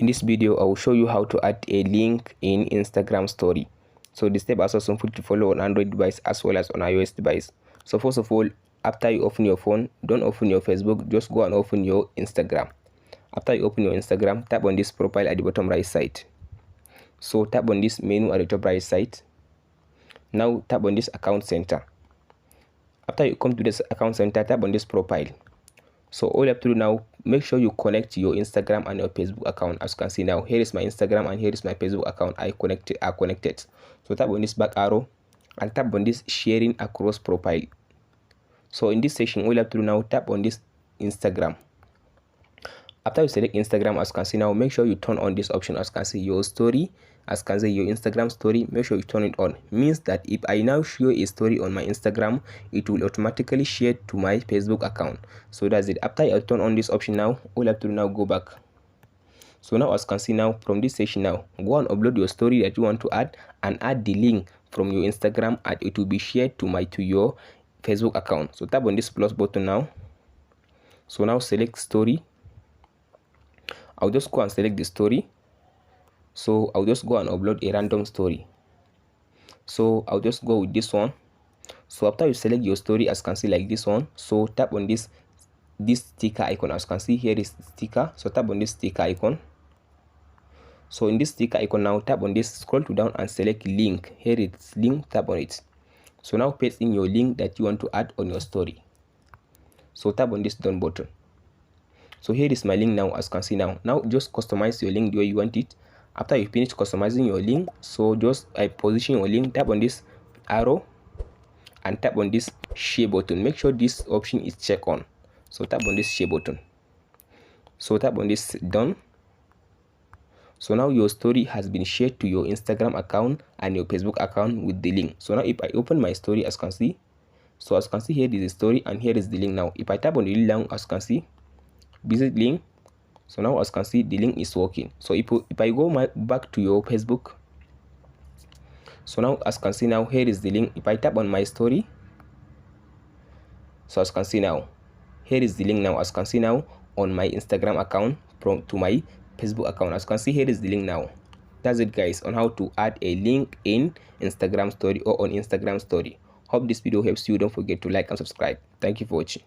In this video, I will show you how to add a link in Instagram story. So the step are so simple to follow on Android device as well as on iOS device. So first of all, after you open your phone, don't open your Facebook, just go and open your Instagram. After you open your Instagram, tap on this profile at the bottom right side. So tap on this menu at the top right side. Now tap on this account center. After you come to this account center, tap on this profile. So all you have to do now, make sure you connect your Instagram and your Facebook account. As you can see now, here is my Instagram and here is my Facebook account. Are connected. So tap on this back arrow and tap on this sharing across profile. So in this section, all you have to do now, tap on this Instagram. After you select Instagram, as you can see now, make sure you turn on this option. As you can see, your story, as you can see, your Instagram story, make sure you turn it on. Means that if I now show a story on my Instagram, it will automatically share to my Facebook account. So that's it. After I turn on this option now, all you have to do now, go back. So now, as you can see now, from this section now, go and upload your story that you want to add and add the link from your Instagram, and it will be shared to your Facebook account. So tap on this plus button now. So now select story. I'll just go and select the story. So I'll just go and upload a random story. So I'll just go with this one. So after you select your story, as you can see, like this one, so tap on this sticker icon. As you can see, here is sticker. So tap on this sticker icon. So in this sticker icon now, tap on this, scroll to down and select link. Here it's link, tap on it. So now paste in your link that you want to add on your story. So tap on this done button. So here is my link now, as you can see now. Now just customize your link the way you want it. After you finish customizing your link, so just position your link, tap on this arrow and tap on this share button. Make sure this option is checked on. So tap on this share button. So tap on this done. So now your story has been shared to your Instagram account and your Facebook account with the link. So now if I open my story, as you can see, so as you can see, here is the story and here is the link now. If I tap on the link now, as you can see, visit link. So now as you can see, the link is working. So if I go back to your Facebook, so now as you can see now, here is the link. If I tap on my story, so as you can see now, here is the link now. As you can see now, on my Instagram account to my Facebook account. As you can see, here is the link now. That's it, guys, on how to add a link in Instagram story or on Instagram story. Hope this video helps you. Don't forget to like and subscribe. Thank you for watching.